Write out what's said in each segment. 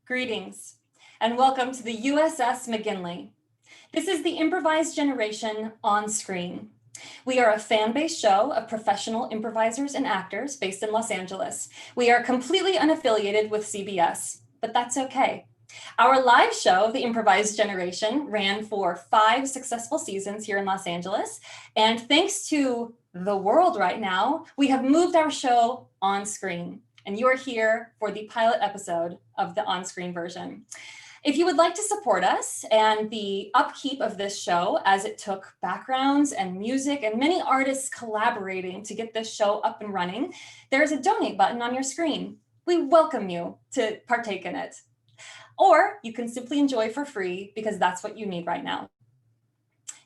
Greetings, and welcome to the USS McGinley. This is the improvised generation on screen. We are a fan-based show of professional improvisers and actors based in Los Angeles. We are completely unaffiliated with CBS, but that's okay. Our live show, The Improvised Generation, ran for 5 successful seasons here in Los Angeles. And thanks to the world right now, we have moved our show on screen. And you are here for the pilot episode of the on-screen version. If you would like to support us and the upkeep of this show, as it took backgrounds and music and many artists collaborating to get this show up and running, there's a donate button on your screen. We welcome you to partake in it. Or you can simply enjoy for free because that's what you need right now.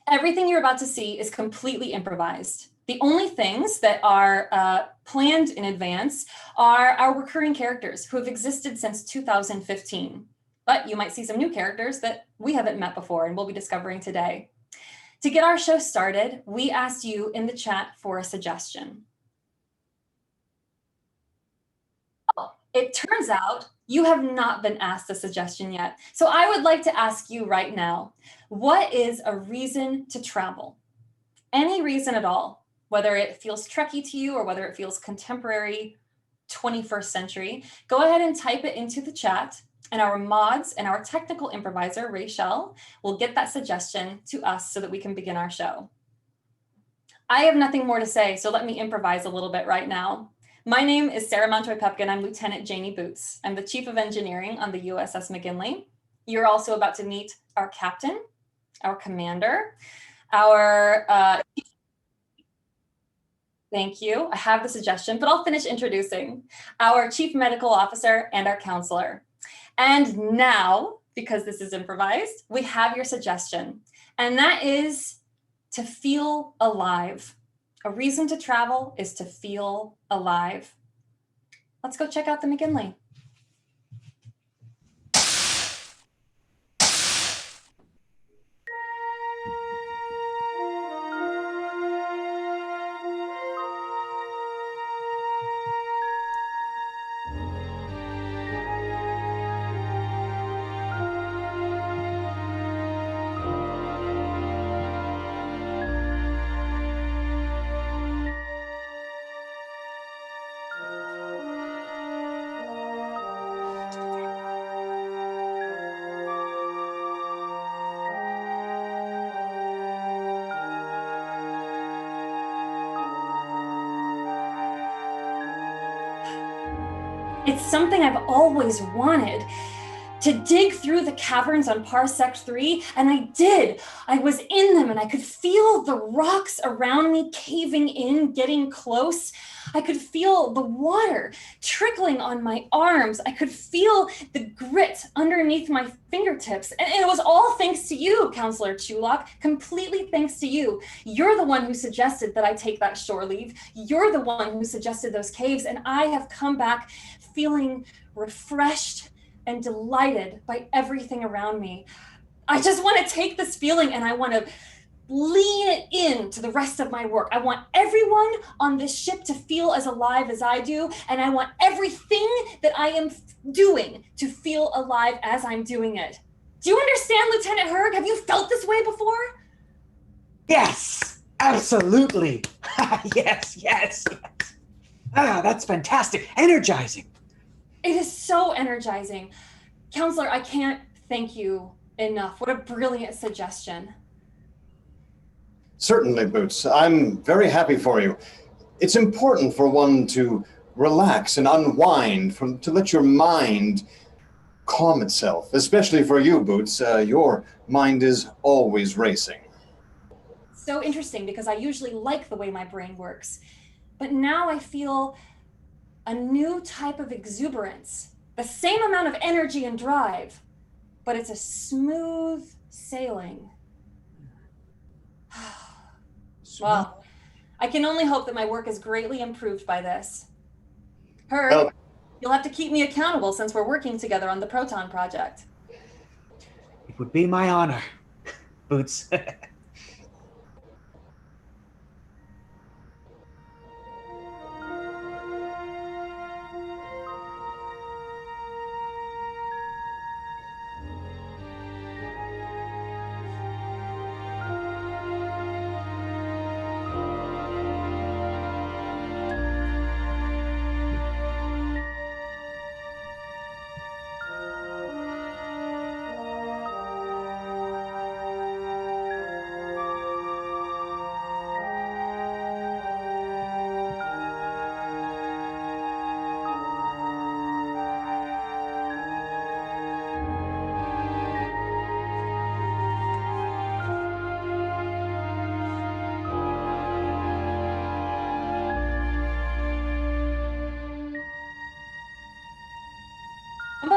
Everything you're about to see is completely improvised. The only things that are planned in advance are our recurring characters who have existed since 2015. But you might see some new characters that we haven't met before and we'll be discovering today. To get our show started, we asked you in the chat for a suggestion. It turns out you have not been asked a suggestion yet. So I would like to ask you right now, what is a reason to travel? Any reason at all, whether it feels Trekkie to you or whether it feels contemporary 21st century, go ahead and type it into the chat and our mods and our technical improviser, Rachel, will get that suggestion to us so that we can begin our show. I have nothing more to say, so let me improvise a little bit right now. My name is Sarah Montoy-Pepkin. I'm Lieutenant Janie Boots. I'm the Chief of Engineering on the USS McGinley. You're also about to meet our captain, our commander, our thank you. I have the suggestion, but I'll finish introducing our Chief Medical Officer and our counselor. And now, because this is improvised, we have your suggestion, and that is to feel alive. A reason to travel is to feel alive. Let's go check out the McGinley. It's something I've always wanted, to dig through the caverns on Parsec 3, and I did. I was in them and I could feel the rocks around me caving in, getting close. I could feel the water trickling on my arms. I could feel the grit underneath my fingertips. And it was all thanks to you, Counselor Chulok, completely thanks to you. You're the one who suggested that I take that shore leave. You're the one who suggested those caves, and I have come back feeling refreshed and delighted by everything around me. I just want to take this feeling and I want to lean it into the rest of my work. I want everyone on this ship to feel as alive as I do, and I want everything that I am doing to feel alive as I'm doing it. Do you understand, Lieutenant Herg? Have you felt this way before? Yes, absolutely. yes. Ah, that's fantastic. Energizing. It is so energizing. Counselor, I can't thank you enough. What a brilliant suggestion. Certainly, Boots. I'm very happy for you. It's important for one to relax and unwind, to let your mind calm itself, especially for you, Boots. Your mind is always racing. So interesting, because I usually like the way my brain works. But now I feel a new type of exuberance, the same amount of energy and drive, but it's a smooth sailing. Well, I can only hope that my work is greatly improved by this. Herb, you'll have to keep me accountable since we're working together on the Proton project. It would be my honor, Boots.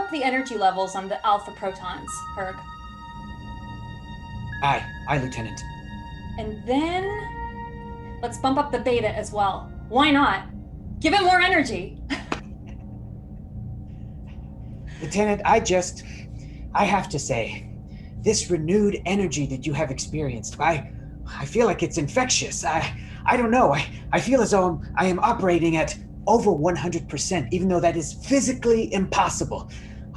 up the energy levels on the alpha protons, Herg. Aye, Lieutenant. And then let's bump up the beta as well. Why not? Give it more energy. Lieutenant, I have to say, this renewed energy that you have experienced, I feel like it's infectious. I don't know. I feel as though I am operating at over 100%, even though that is physically impossible.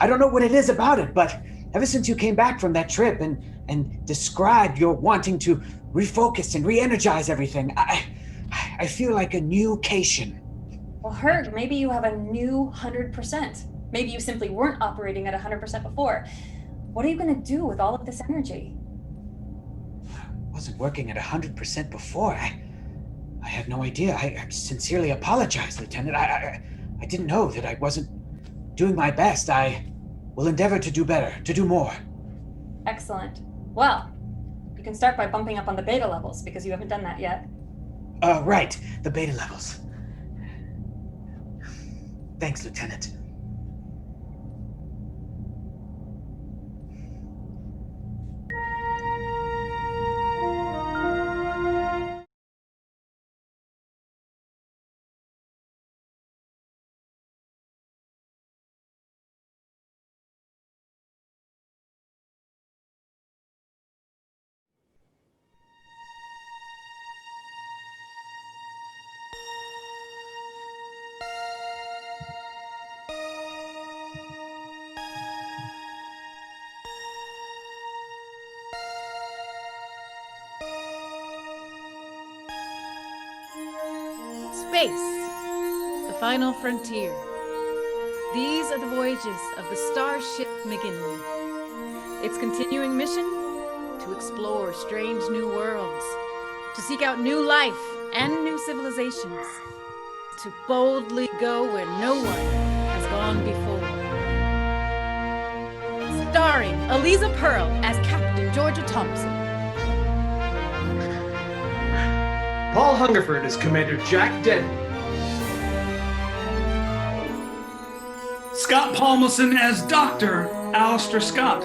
I don't know what it is about it, but ever since you came back from that trip and described your wanting to refocus and re-energize everything, I feel like a new Cation. Well, Herg, maybe you have a new 100%. Maybe you simply weren't operating at 100% before. What are you going to do with all of this energy? I wasn't working at 100% before. I have no idea. I sincerely apologize, Lieutenant. I didn't know that I wasn't doing my best. I will endeavor to do better, to do more. Excellent. Well, you can start by bumping up on the beta levels because you haven't done that yet. Right, the beta levels. Thanks, Lieutenant. Space, the final frontier. These are the voyages of the starship McGinley. Its continuing mission? To explore strange new worlds, to seek out new life and new civilizations, to boldly go where no one has gone before. Starring Eliza Pearl as Captain Georgia Thompson. Paul Hungerford as Commander Jack Denton. Scott Palmelson as Dr. Alistair Scott.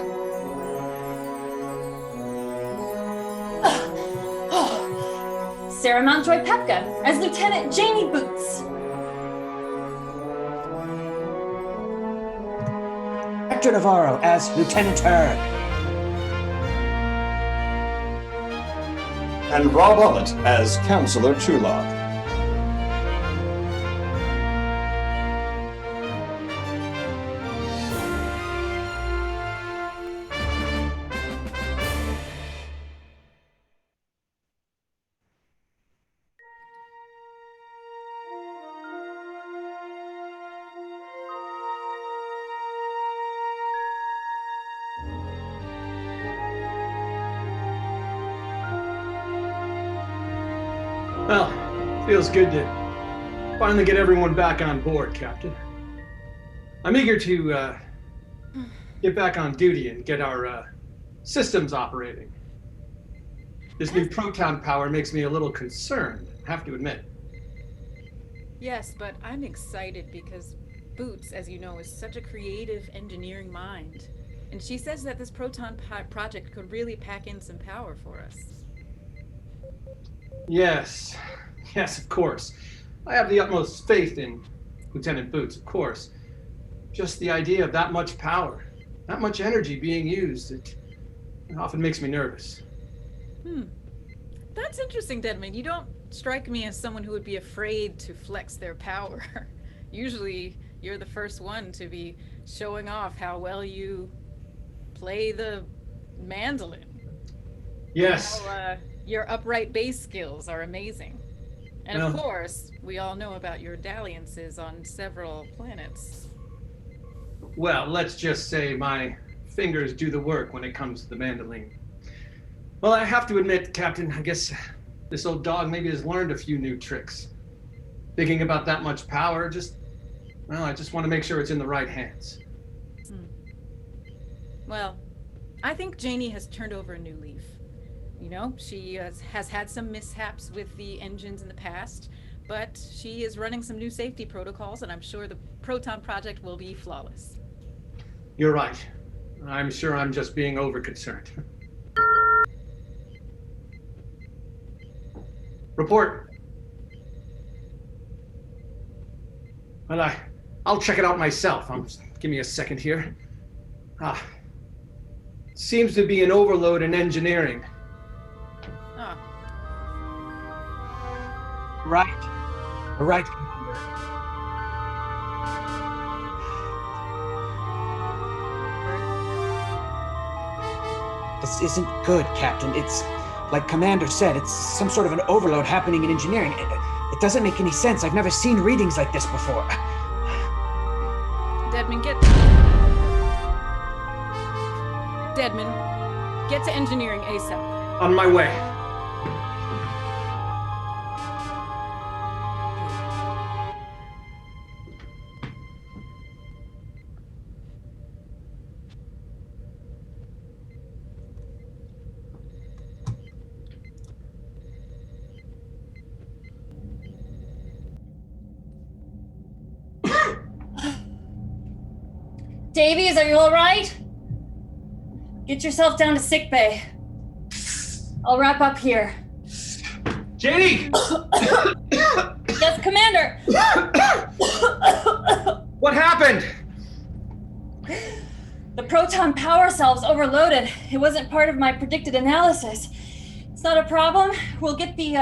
Sarah Mountjoy Pepka as Lieutenant Janie Boots. Hector Navarro as Lieutenant Herb. And Rob Ullett as Counselor Trulock. Well, feels good to finally get everyone back on board, Captain. I'm eager to get back on duty and get our systems operating. This new proton power makes me a little concerned, I have to admit. Yes, but I'm excited because Boots, as you know, is such a creative engineering mind. And she says that this proton project could really pack in some power for us. Yes, of course. I have the utmost faith in Lieutenant Boots, of course. Just the idea of that much power, that much energy being used, it often makes me nervous. That's interesting, Deadman. You don't strike me as someone who would be afraid to flex their power. Usually, you're the first one to be showing off how well you play the mandolin. Yes. How, your upright bass skills are amazing. And of course, we all know about your dalliances on several planets. Well, let's just say my fingers do the work when it comes to the mandolin. Well, I have to admit, Captain, I guess this old dog maybe has learned a few new tricks. Thinking about that much power, I just want to make sure it's in the right hands. Well, I think Janie has turned over a new leaf. You know, she has had some mishaps with the engines in the past, but she is running some new safety protocols, and I'm sure the Proton project will be flawless. You're right. I'm sure I'm just being overconcerned. Report. Well, I'll check it out myself. Give me a second here. Seems to be an overload in engineering. Ah, Right, Commander. This isn't good, Captain. It's, like Commander said, it's some sort of an overload happening in engineering. It doesn't make any sense. I've never seen readings like this before. Deadman, get to engineering ASAP. On my way. Davies, are you all right? Get yourself down to sickbay. I'll wrap up here. Janie! Yes, Commander! What happened? The proton power cell's overloaded. It wasn't part of my predicted analysis. It's not a problem. We'll get the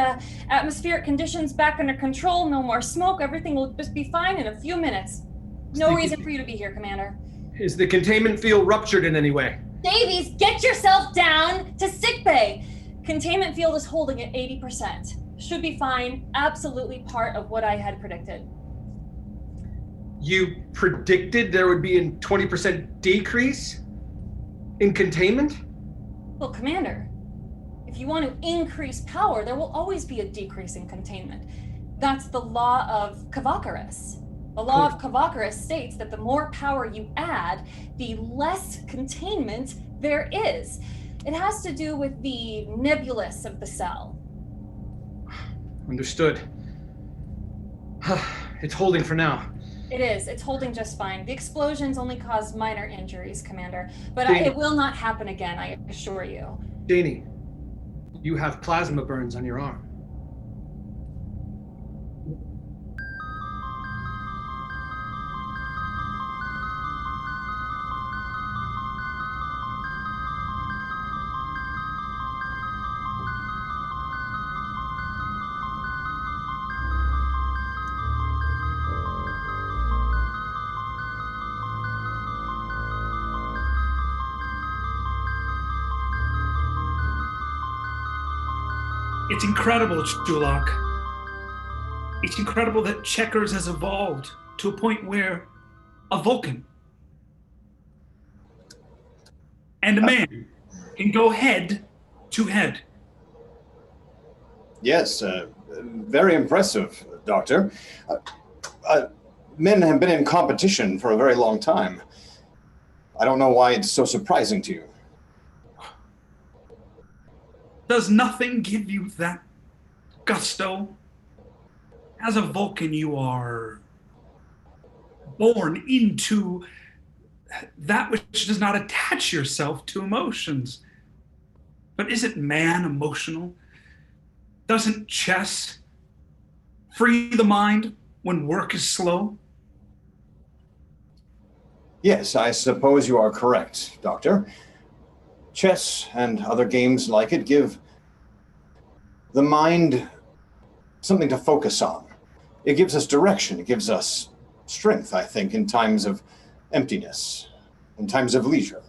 atmospheric conditions back under control. No more smoke. Everything will just be fine in a few minutes. No reason for you to be here, Commander. Is the containment field ruptured in any way? Davies, get yourself down to sickbay. Containment field is holding at 80%. Should be fine. Absolutely part of what I had predicted. You predicted there would be a 20% decrease in containment? Well, Commander, if you want to increase power, there will always be a decrease in containment. That's the law of Kavakaris. The law of Kavakaris states that the more power you add, the less containment there is. It has to do with the nebulous of the cell. Understood. It's holding for now. It is. It's holding just fine. The explosions only caused minor injuries, Commander, but Janie. it will not happen again, I assure you. Janie, you have plasma burns on your arm. It's incredible, Chulak. It's incredible that checkers has evolved to a point where a Vulcan and a man can go head to head. Yes, very impressive, Doctor. Men have been in competition for a very long time. I don't know why it's so surprising to you. Does nothing give you that gusto? As a Vulcan, you are born into that which does not attach yourself to emotions. But isn't man emotional? Doesn't chess free the mind when work is slow? Yes, I suppose you are correct, Doctor. Chess and other games like it give the mind something to focus on. It gives us direction. It gives us strength, I think, in times of emptiness, in times of leisure.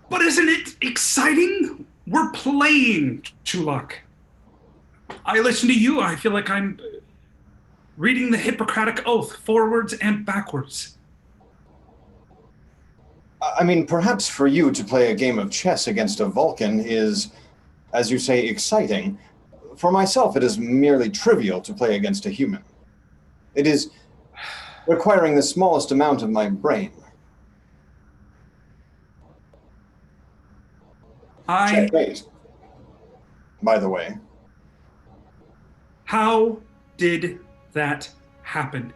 But isn't it exciting? We're playing, Chulak. I listen to you. I feel like I'm reading the Hippocratic Oath forwards and backwards. I mean, perhaps for you to play a game of chess against a Vulcan is, as you say, exciting. For myself, it is merely trivial to play against a human. It is requiring the smallest amount of my brain. Checkmate, by the way. How did that happen?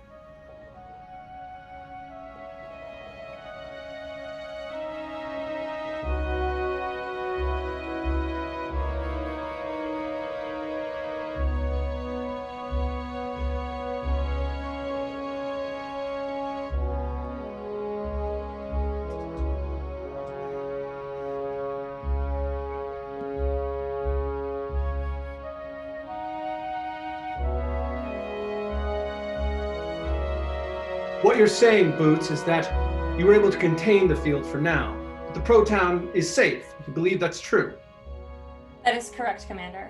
what you're saying, Boots, is that you were able to contain the field for now. But the proton is safe. You believe that's true? That is correct, Commander.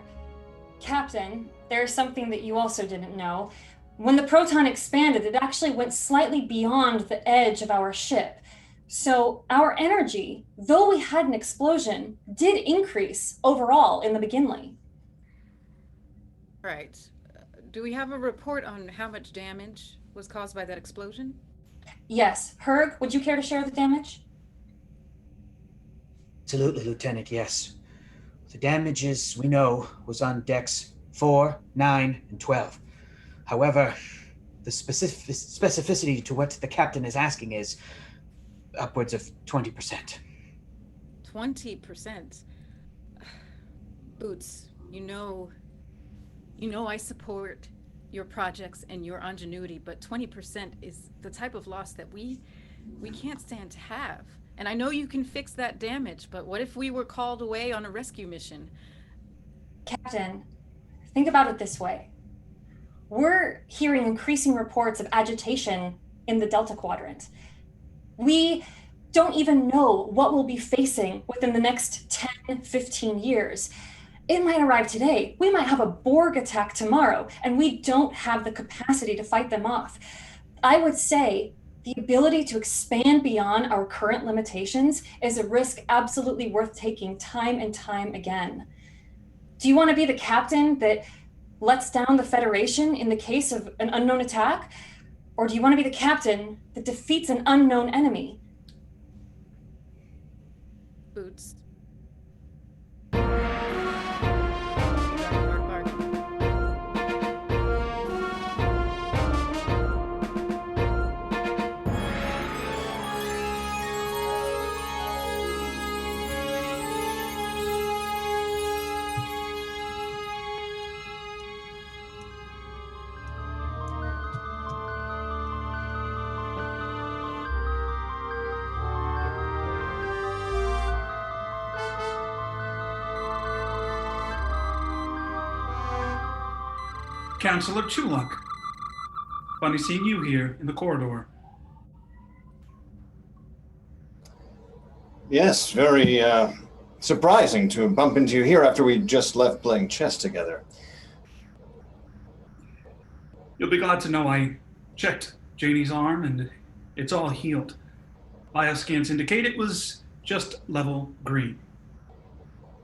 Captain, there's something that you also didn't know. When the proton expanded, it actually went slightly beyond the edge of our ship. So our energy, though we had an explosion, did increase overall in the McGinley. Right. Do we have a report on how much damage was caused by that explosion? Yes. Herg, would you care to share the damage? Absolutely, Lieutenant, yes. The damages we know was on decks 4, 9, and 12. However, the specificity to what the captain is asking is upwards of 20%. 20%? Boots, you know I support your projects and your ingenuity, but 20% is the type of loss that we can't stand to have. And I know you can fix that damage, but what if we were called away on a rescue mission? Captain, think about it this way. We're hearing increasing reports of agitation in the Delta Quadrant. We don't even know what we'll be facing within the next 10, 15 years. It might arrive today. We might have a Borg attack tomorrow, and we don't have the capacity to fight them off. I would say the ability to expand beyond our current limitations is a risk absolutely worth taking time and time again. Do you want to be the captain that lets down the Federation in the case of an unknown attack? Or do you want to be the captain that defeats an unknown enemy? Boots. Counselor Chulak. Funny seeing you here in the corridor. Yes, very surprising to bump into you here after we just left playing chess together. You'll be glad to know I checked Janie's arm and it's all healed. Bioscans indicate it was just level green.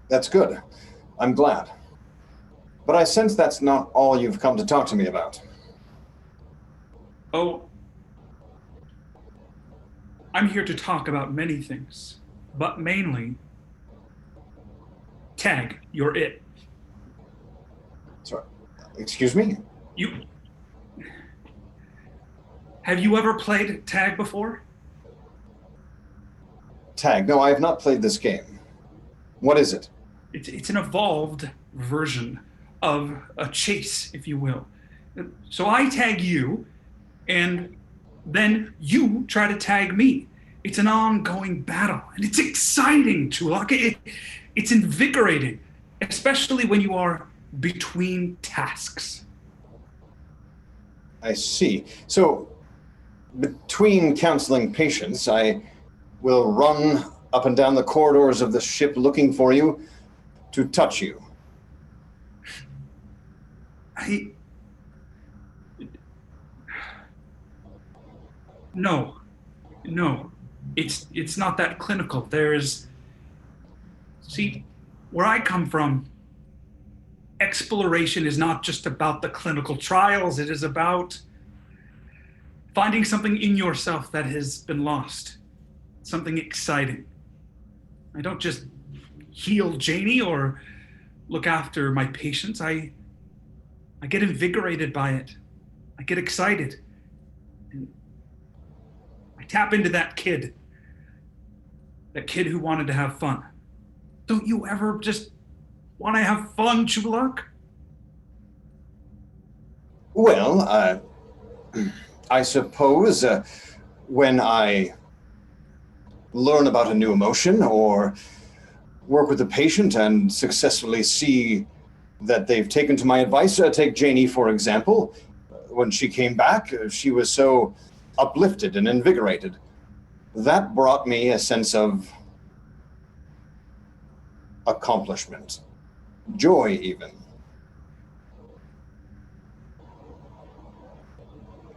That's good. I'm glad. But I sense that's not all you've come to talk to me about. Oh, I'm here to talk about many things, but mainly, Tag, you're it. Sorry, excuse me? Have you ever played Tag before? Tag? No, I have not played this game. What is it? It's an evolved version of a chase, if you will. So I tag you, and then you try to tag me. It's an ongoing battle, and it's exciting, Chulak. It's invigorating, especially when you are between tasks. I see. So, between counseling patients, I will run up and down the corridors of the ship looking for you to touch you. No, it's not that clinical. See, where I come from, exploration is not just about the clinical trials. It is about finding something in yourself that has been lost, something exciting. I don't just heal Janie or look after my patients. I get invigorated by it. I get excited. And I tap into that kid who wanted to have fun. Don't you ever just want to have fun, Chulak? Well, I suppose when I learn about a new emotion or work with a patient and successfully see that they've taken to my advice. Take Janie, for example. When she came back, she was so uplifted and invigorated. That brought me a sense of accomplishment, joy even.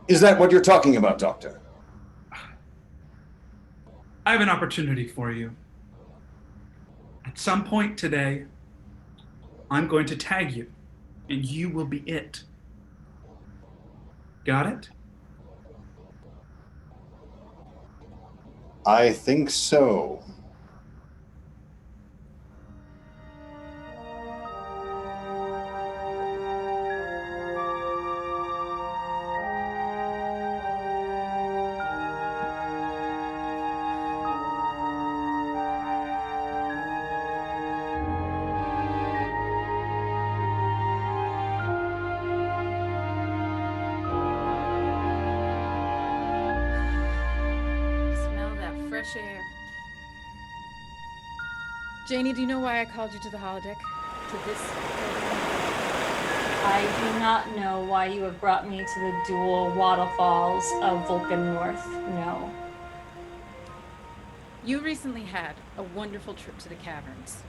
Is that what you're talking about, Doctor? I have an opportunity for you. At some point today, I'm going to tag you, and you will be it. Got it? I think so. Smell that fresh air. Janie, do you know why I called you to the holodeck? To this program? I do not know why you have brought me to the dual waterfalls of Vulcan North. No. You recently had a wonderful trip to the caverns.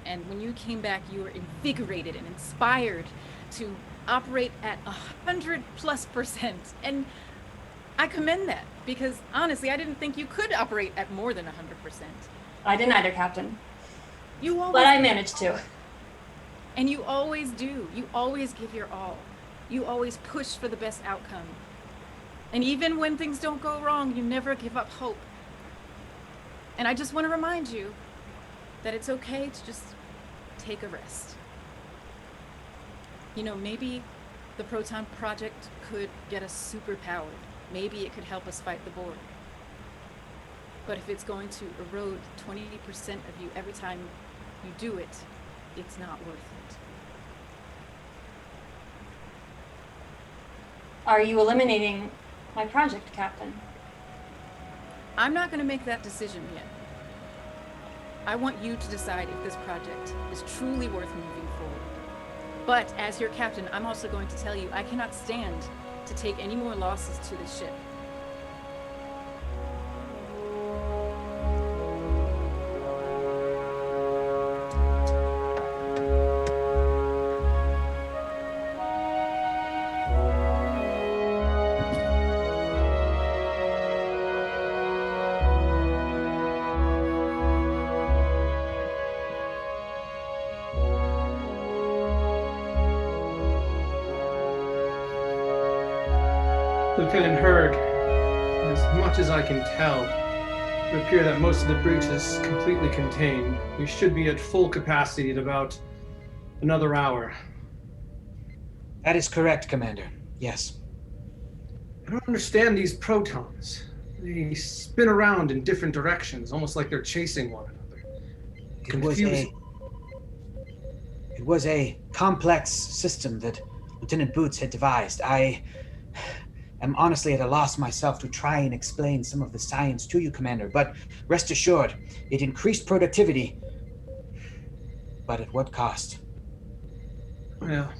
And when you came back, you were invigorated and inspired to operate at 100+%. And I commend that because honestly, I didn't think you could operate at more than 100%. I didn't either, Captain. You always, But I managed to. and you always do. You always give your all. You always push for the best outcome. And even when things don't go wrong, you never give up hope. And I just want to remind you that it's okay to just take a rest. You know, maybe the Proton Project could get us superpowered. Maybe it could help us fight the Borg. But if it's going to erode 20% of you every time you do it, it's not worth it. Are you eliminating my project, Captain? I'm not going to make that decision yet. I want you to decide if this project is truly worth moving forward. But as your captain, I'm also going to tell you I cannot stand to take any more losses to this ship. Lieutenant Hurd, as much as I can tell, it would appear that most of the breach is completely contained. We should be at full capacity in about another hour. That is correct, Commander. Yes. I don't understand these protons. They spin around in different directions, almost like they're chasing one another. Confusing. It was a complex system that Lieutenant Boots had devised. I am honestly at a loss myself to try and explain some of the science to you, Commander, but rest assured, it increased productivity. But at what cost? Well,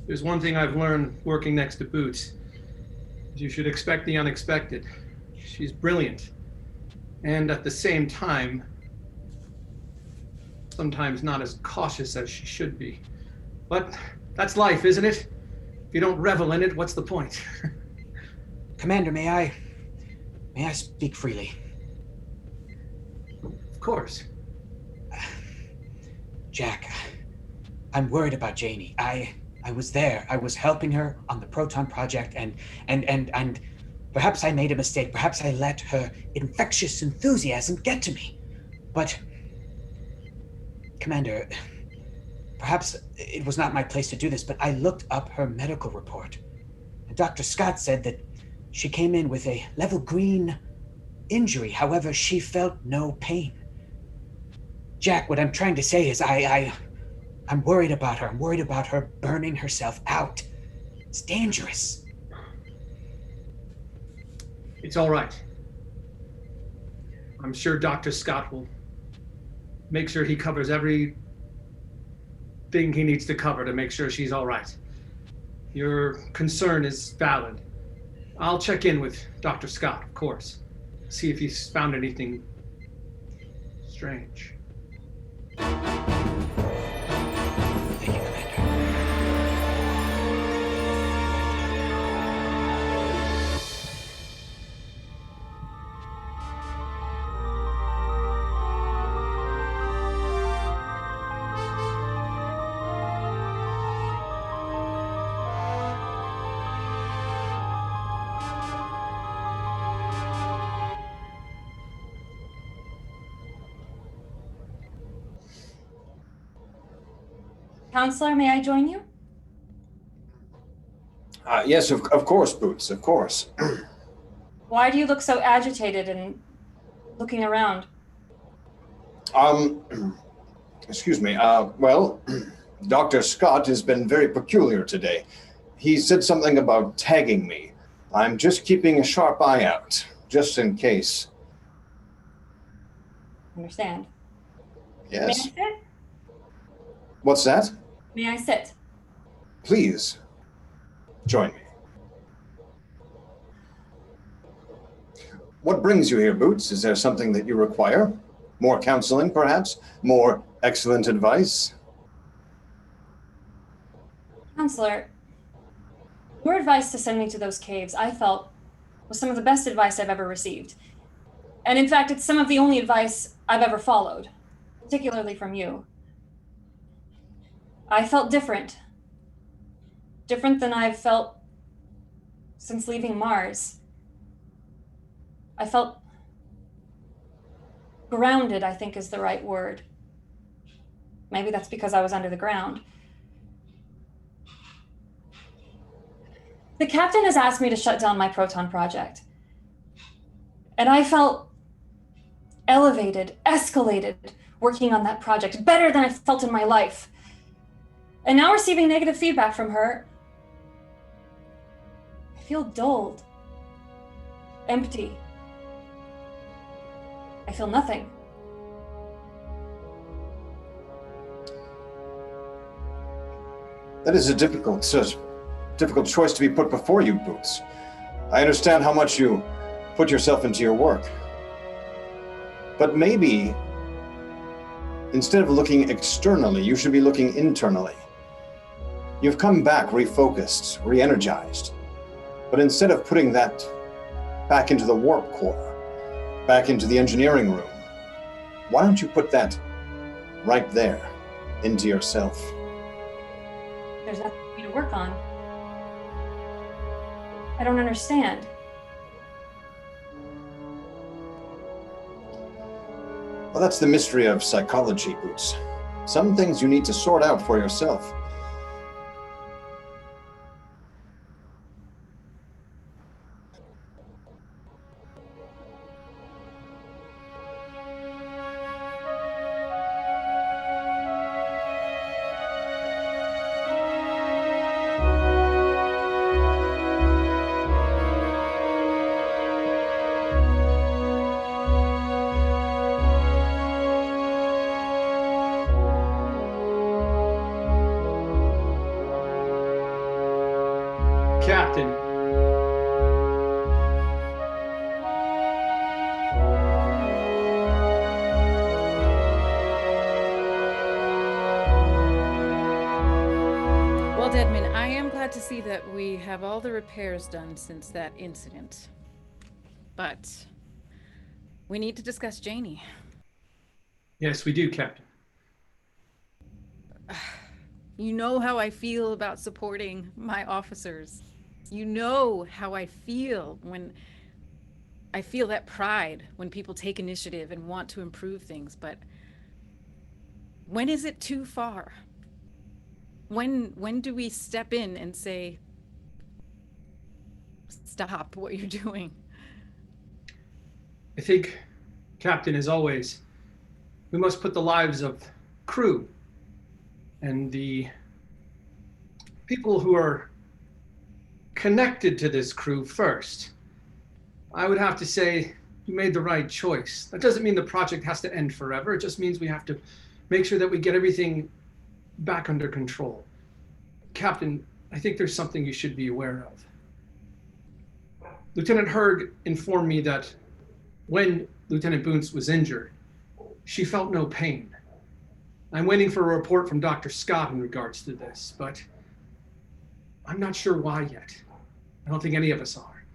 there's one thing I've learned working next to Boots. You should expect the unexpected. She's brilliant. And at the same time, sometimes not as cautious as she should be. But that's life, isn't it? If you don't revel in it, what's the point? Commander, may I speak freely? Of course. Jack, I'm worried about Janie. I was there. I was helping her on the Proton Project, and perhaps I made a mistake. Perhaps I let her infectious enthusiasm get to me. But, Commander, perhaps it was not my place to do this, but I looked up her medical report. And Dr. Scott said that she came in with a level green injury. However, she felt no pain. Jack, what I'm trying to say is I'm worried about her. I'm worried about her burning herself out. It's dangerous. It's all right. I'm sure Dr. Scott will make sure he covers every thing he needs to cover to make sure she's all right. Your concern is valid. I'll check in with Dr. Scott, of course. See if he's found anything strange. Thank you, Commander. Counselor, may I join you? Yes, of course, Boots, of course. Why do you look so agitated and looking around? Excuse me. Well, Dr. Scott has been very peculiar today. He said something about tagging me. I'm just keeping a sharp eye out, just in case. Understand. Yes. May I sit? What's that? May I sit? Please, join me. What brings you here, Boots? Is there something that you require? More counseling, perhaps? More excellent advice? Counselor, your advice to send me to those caves, I felt, was some of the best advice I've ever received. And in fact, it's some of the only advice I've ever followed, particularly from you. I felt different. Different than I've felt since leaving Mars. I felt grounded, I think is the right word. Maybe that's because I was under the ground. The captain has asked me to shut down my proton project. And I felt elevated, escalated, working on that project, better than I felt in my life. And now receiving negative feedback from her, I feel dulled, empty. I feel nothing. That is a difficult choice to be put before you, Boots. I understand how much you put yourself into your work. But maybe, instead of looking externally, you should be looking internally. You've come back refocused, re-energized. But instead of putting that back into the warp core, back into the engineering room, why don't you put that right there, into yourself? There's nothing for me to work on. I don't understand. Well, that's the mystery of psychology, Boots. Some things you need to sort out for yourself. Captain. Well, Deadman, I am glad to see that we have all the repairs done since that incident. But we need to discuss Janie. Yes, we do, Captain. You know how I feel about supporting my officers. You know how I feel when I feel that pride when people take initiative and want to improve things. But when is it too far? When do we step in and say, stop what you're doing? I think, Captain, as always, we must put the lives of crew and the people who are connected to this crew first. I would have to say you made the right choice. That doesn't mean the project has to end forever. It just means we have to make sure that we get everything back under control. Captain, I think there's something you should be aware of. Lieutenant Herg informed me that when Lieutenant Boontz was injured, she felt no pain. I'm waiting for a report from Dr. Scott in regards to this, but I'm not sure why yet. I don't think any of us are.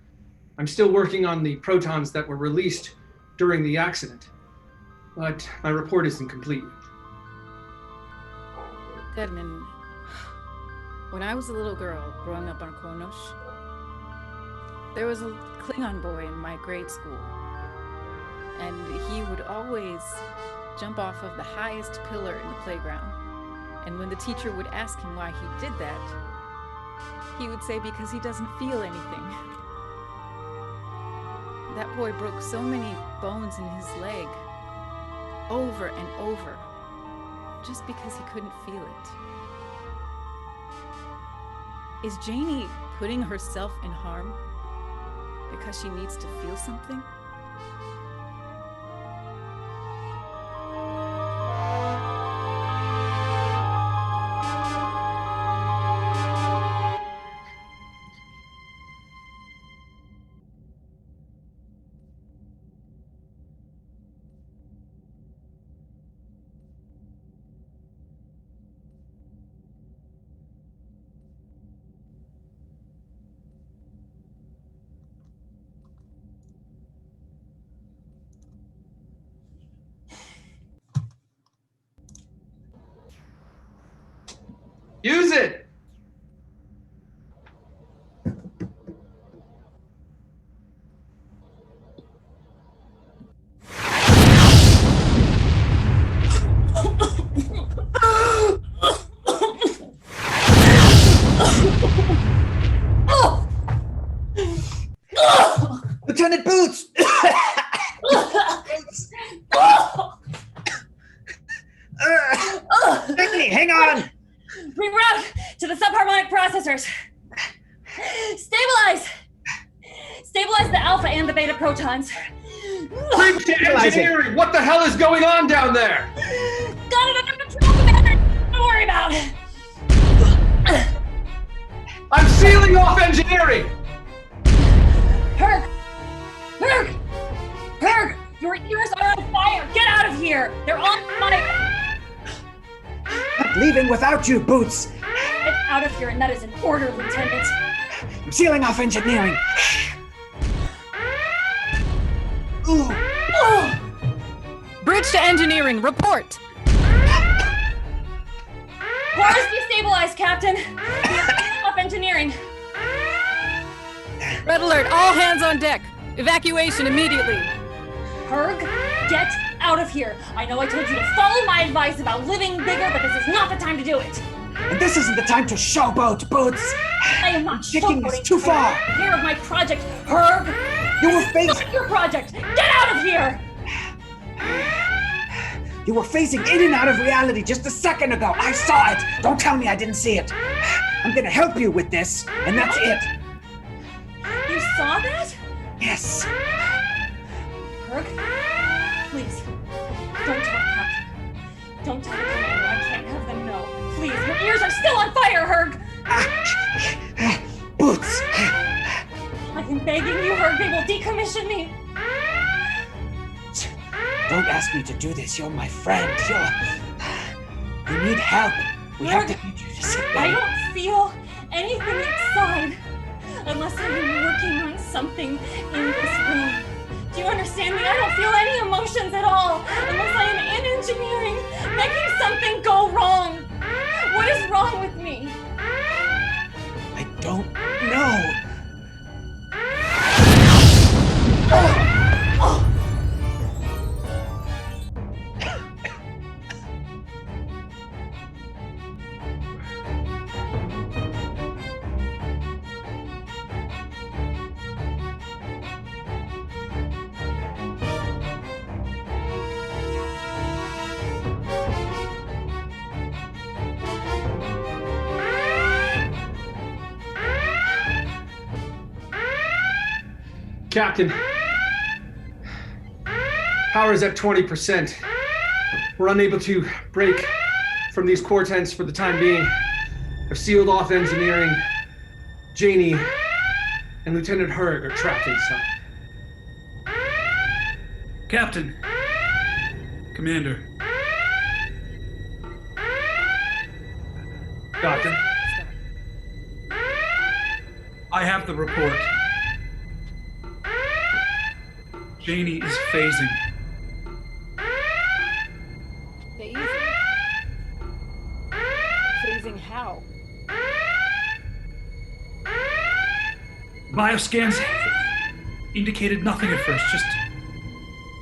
I'm still working on the protons that were released during the accident, but my report isn't complete. Goodman, when I was a little girl growing up on Kronos, there was a Klingon boy in my grade school, and he would always jump off of the highest pillar in the playground. And when the teacher would ask him why he did that, he would say because he doesn't feel anything. That boy broke so many bones in his leg over and over just because he couldn't feel it. Is Janie putting herself in harm because she needs to feel something? Use it! Lieutenant Boots! Hey, hang on! Reroute to the subharmonic processors. Stabilize! Stabilize the alpha and the beta protons. Bridge to engineering! What the hell is going on down there? Got it under control, Commander! Don't worry about it. I'm sealing off engineering! Herg! Herg! Herg! Your ears are on fire! Get out of here! They're on fire! I'm leaving without you, Boots! Get out of here, and that is an order, Lieutenant. I'm sealing off engineering! Ooh. Bridge to engineering, report! Cores destabilized, Captain. We are sealing off engineering. Red alert, all hands on deck. Evacuation immediately. Herg, get out of here. I know I told you to follow my advice about living bigger, but this is not the time to do it. And this isn't the time to showboat, Boots! I am not Taking this showboating. too far! I take care of my project, Herg. You were This is facing... not your project. Get out of here. You were phasing in and out of reality just a second ago. I saw it. Don't tell me I didn't see it. I'm gonna help you with this, and that's it. You saw that? Yes. Herg, please, don't tell Captain. Don't tell the commander. I can't have them know. Please, your ears are still on fire, Herg. Boots. I am begging you, Herg. They will decommission me. Don't ask me to do this. You're my friend. You need help. We have to get you to sit I there. don't feel anything inside unless I am working on something in this room. Do you understand me? I don't feel any emotions at all unless I am in engineering, making something go wrong. What is wrong with me? I don't know. Captain, power is at 20%. We're unable to break from these quartents for the time being. I've sealed off engineering. Janie, and Lieutenant Hurg are trapped inside. Captain. Commander. Doctor? I have the report. Janie is phasing. Phasing? Phasing how? Bioscans indicated nothing at first, just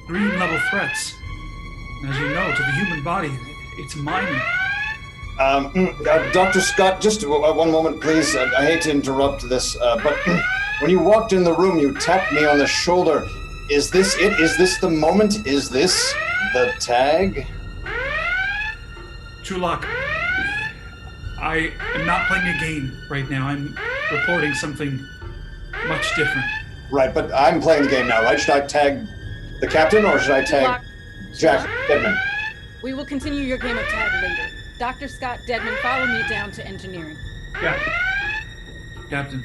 green level threats. As you know, to the human body, it's minor. Dr. Scott, just one moment, please. I hate to interrupt this, but when you walked in the room, you tapped me on the shoulder. Is this it? Is this the moment? Is this the tag? Chulak, I am not playing a game right now. I'm reporting something much different. Right, but I'm playing the game now, right? Should I tag the captain or should I tag Chulak. Jack Deadman? We will continue your game of tag later. Dr. Scott Deadman, follow me down to engineering. Yeah. Captain.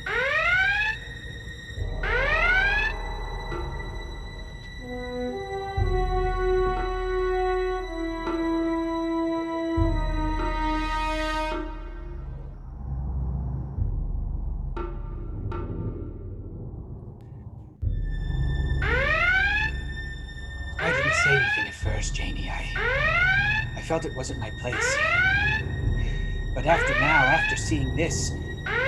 I didn't say anything at first, Janie. I felt it wasn't my place. But after seeing this,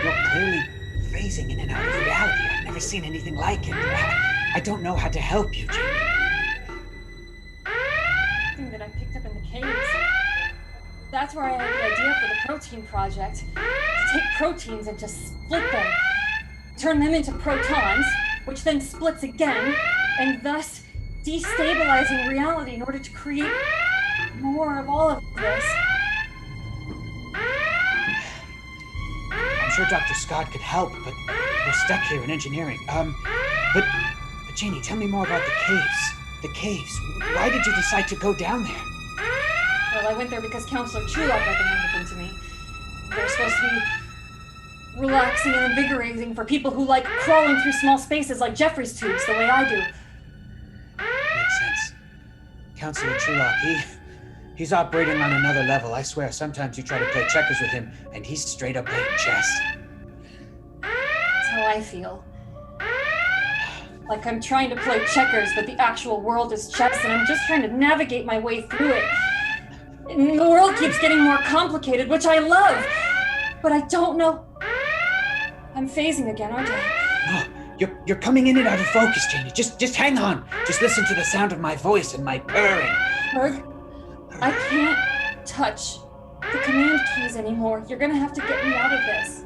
you're clearly phasing in and out of reality. I've never seen anything like it. I don't know how to help you, Janie. Thing that I picked up in the caves. That's where I had the idea for the protein project. To take proteins and just split them. Turn them into protons, which then splits again, and thus destabilizing reality in order to create more of all of this. I'm sure Dr. Scott could help, but we're stuck here in engineering. But Janie, tell me more about the caves. The caves. Why did you decide to go down there? Well, I went there because Counselor Chulak recommended them to me. They're supposed to be relaxing and invigorating for people who like crawling through small spaces like Jeffrey's tubes, the way I do. Makes sense. Counselor Chulak, he's operating on another level. I swear, sometimes you try to play checkers with him, and he's straight up playing chess. That's how I feel. Like I'm trying to play checkers, but the actual world is chess, and I'm just trying to navigate my way through it. And the world keeps getting more complicated, which I love, but I don't know. I'm phasing again, aren't I? No, you're coming in and out of focus, Janie. Just hang on. Just listen to the sound of my voice and my purring. Berg, I can't touch the command keys anymore. You're gonna have to get me out of this.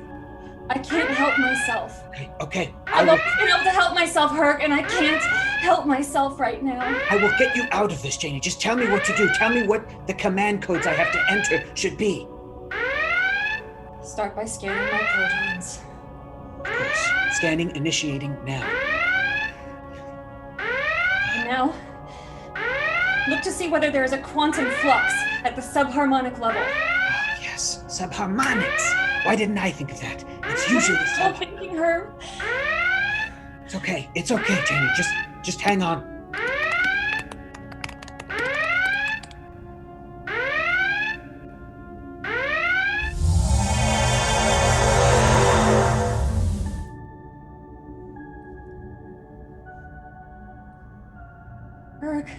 I can't help myself. Okay. I've always been able to help myself, Herc, and I can't help myself right now. I will get you out of this, Janie. Just tell me what to do. Tell me what the command codes I have to enter should be. Start by scanning my protons. Of course. Scanning, initiating now. And now, look to see whether there is a quantum flux at the subharmonic level. Ah, yes. Subharmonics. Why didn't I think of that? It's usually Still thinking, Herb. It's okay. It's okay, Janie. Just hang on. Herc,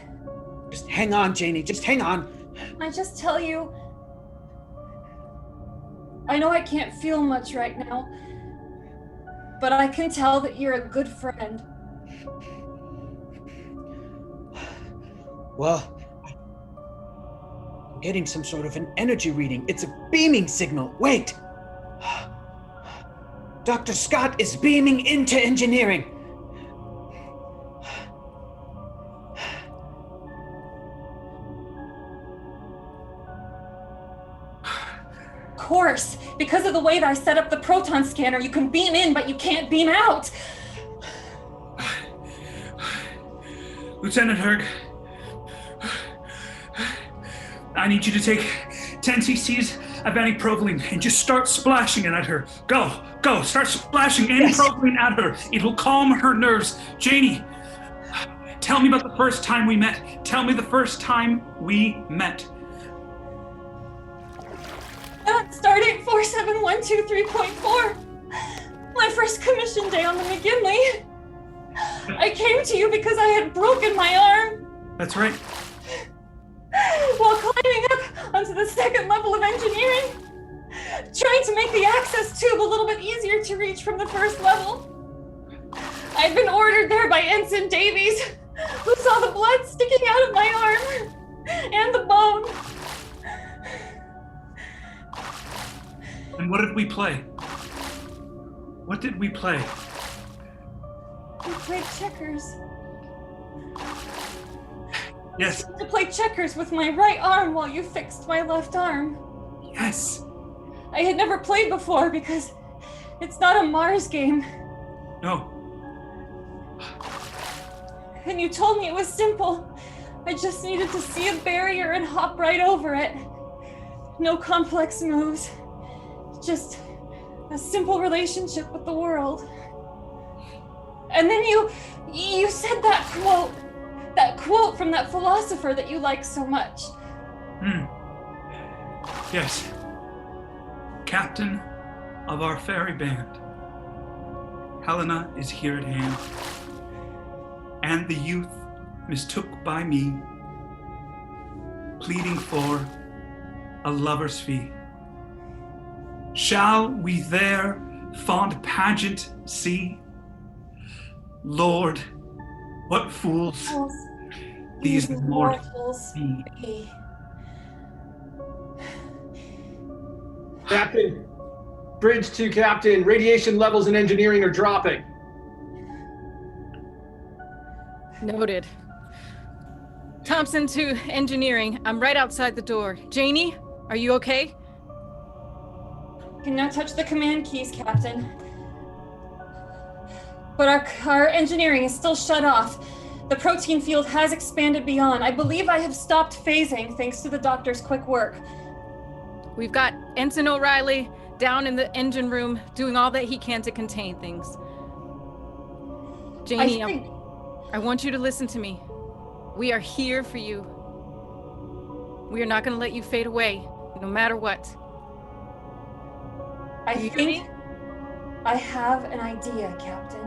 Just hang on, Janie. Just hang on. I just tell you, I know I can't feel much right now, but I can tell that you're a good friend. Well, I'm getting some sort of an energy reading. It's a beaming signal. Wait! Dr. Scott is beaming into engineering. Of course, because of the way that I set up the proton scanner, you can beam in, but you can't beam out. Lieutenant Hurg, I need you to take 10 cc's of antiprovolene and just start splashing it at her. Go, Go, start splashing Yes. N-propylene at her. It'll calm her nerves. Janie, tell me about the first time we met. Tell me the first time we met. Stardate 47123.4. My first commission day on the McGinley. I came to you because I had broken my arm That's right. while climbing up onto the second level of engineering, trying to make the access tube a little bit easier to reach from the first level. I'd been ordered there by Ensign Davies, who saw the blood sticking out of my arm and the bone. And what did we play? What did we play? We played checkers. Yes. To play checkers with my right arm while you fixed my left arm. Yes. I had never played before because it's not a Mars game. No. And you told me it was simple. I just needed to see a barrier and hop right over it. No complex moves. Just a simple relationship with the world. And then you said that quote from that philosopher that you like so much. Yes. Captain of our fairy band. Helena is here at hand. And the youth mistook by me, pleading for a lover's fee. Shall we their fond pageant see? Lord, what fools these mortals be. Captain, bridge to Captain. Radiation levels in engineering are dropping. Noted. Thompson to engineering. I'm right outside the door. Janie, are you okay? Can now touch the command keys, Captain. But our engineering is still shut off. The protein field has expanded beyond. I believe I have stopped phasing thanks to the doctor's quick work. We've got Ensign O'Reilly down in the engine room doing all that he can to contain things. Janie, I want you to listen to me. We are here for you. We are not going to let you fade away, no matter what. I think I have an idea, Captain.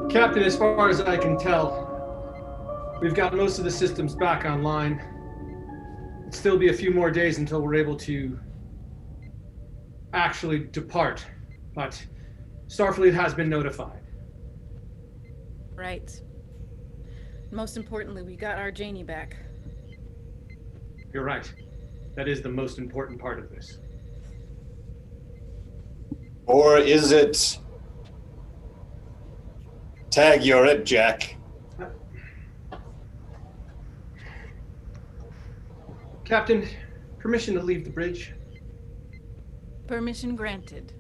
Captain, as far as I can tell, we've got most of the systems back online. It'll still be a few more days until we're able to actually depart, but Starfleet has been notified. Right. Most importantly, we got our Janie back. You're right. That is the most important part of this. Or is it... Tag, you're it, Jack. Captain, permission to leave the bridge? Permission granted.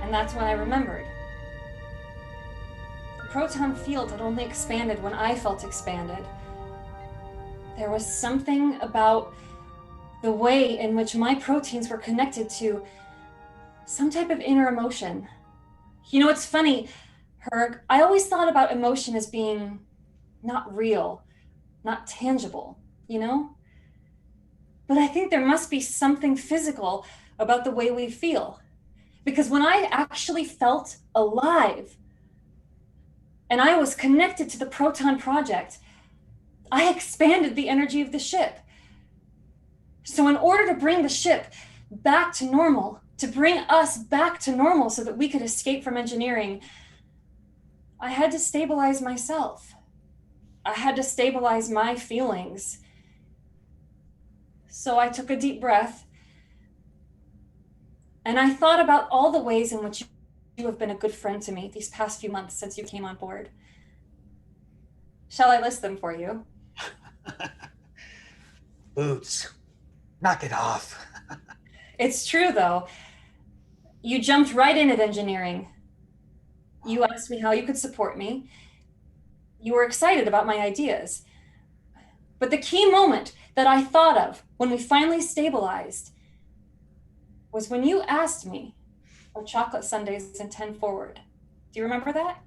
And that's when I remembered. The proton field had only expanded when I felt expanded. There was something about the way in which my proteins were connected to some type of inner emotion. You know, it's funny, Herg, I always thought about emotion as being not real, not tangible, you know? But I think there must be something physical about the way we feel. Because when I actually felt alive and I was connected to the Proton Project, I expanded the energy of the ship. So in order to bring the ship back to normal, to bring us back to normal so that we could escape from engineering, I had to stabilize myself. I had to stabilize my feelings. So I took a deep breath, and I thought about all the ways in which you have been a good friend to me these past few months since you came on board. Shall I list them for you? Boots, knock it off. It's true, though. You jumped right in at engineering. You asked me how you could support me. You were excited about my ideas. But the key moment that I thought of when we finally stabilized was when you asked me for chocolate sundaes and 10 forward. Do you remember that?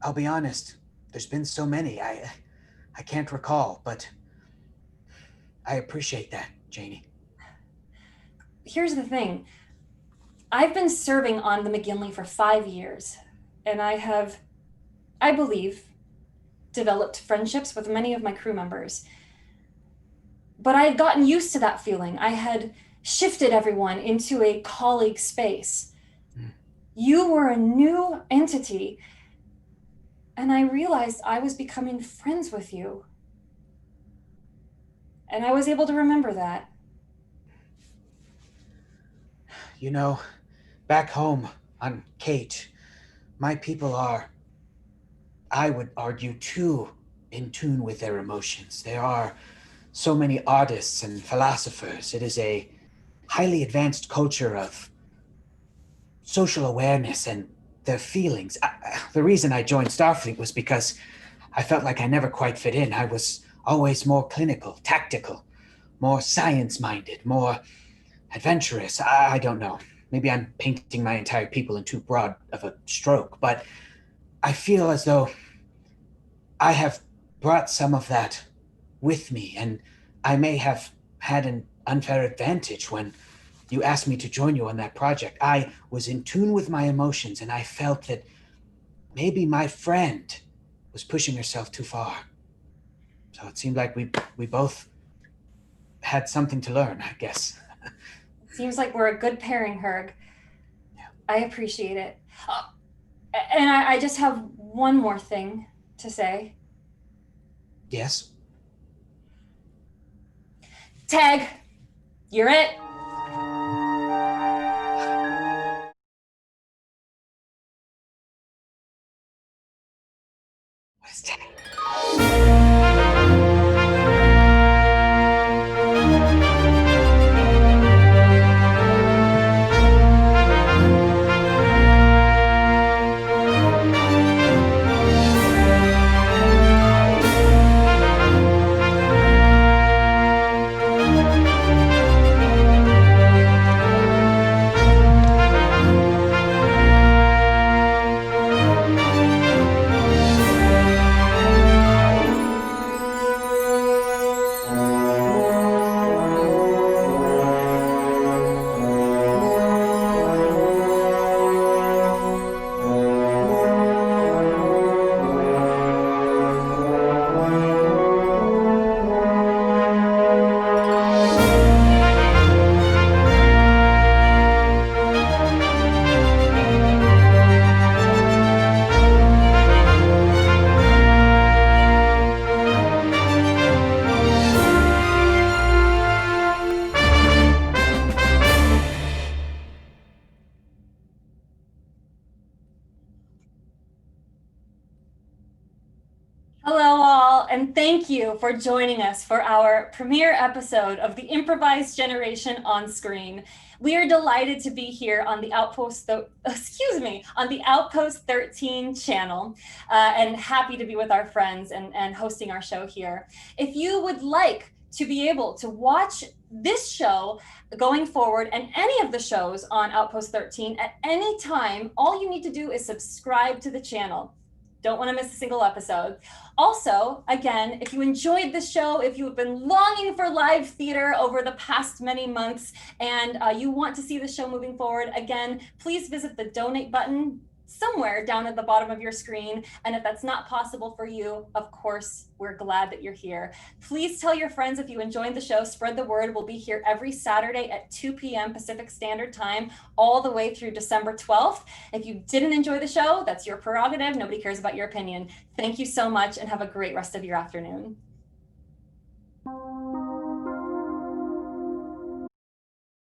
I'll be honest, there's been so many, I can't recall, but I appreciate that, Janie. Here's the thing. I've been serving on the McGinley for 5 years, and I have, I believe, developed friendships with many of my crew members. But I had gotten used to that feeling. I had shifted everyone into a colleague space. You were a new entity, and I realized I was becoming friends with you. And I was able to remember that. You know, back home on Kate, my people are, I would argue, too in tune with their emotions. There are so many artists and philosophers. It is a highly advanced culture of social awareness and their feelings. The reason I joined Starfleet was because I felt like I never quite fit in. I was always more clinical, tactical, more science-minded, more adventurous. I don't know. Maybe I'm painting my entire people in too broad of a stroke, but I feel as though I have brought some of that with me, and I may have had an unfair advantage when you asked me to join you on that project. I was in tune with my emotions, and I felt that maybe my friend was pushing herself too far. So it seemed like we both had something to learn, I guess. Seems like we're a good pairing, Herg. Yeah. I appreciate it. And I just have one more thing to say. Yes? Tag, you're it. What is that? Hello, all, and thank you for joining us for our premiere episode of the Improvised Generation Onscreen. We are delighted to be here on the Outpost 13 channel, and happy to be with our friends and hosting our show here. If you would like to be able to watch this show going forward and any of the shows on Outpost 13 at any time, all you need to do is subscribe to the channel. Don't want to miss a single episode. Also, again, if you enjoyed this show, if you have been longing for live theater over the past many months and you want to see the show moving forward, again, please visit the donate button somewhere down at the bottom of your screen. And if that's not possible for you, of course, we're glad that you're here. Please tell your friends if you enjoyed the show, spread the word. We'll be here every Saturday at 2 p.m. Pacific Standard Time, all the way through December 12th. If you didn't enjoy the show, that's your prerogative. Nobody cares about your opinion. Thank you so much and have a great rest of your afternoon.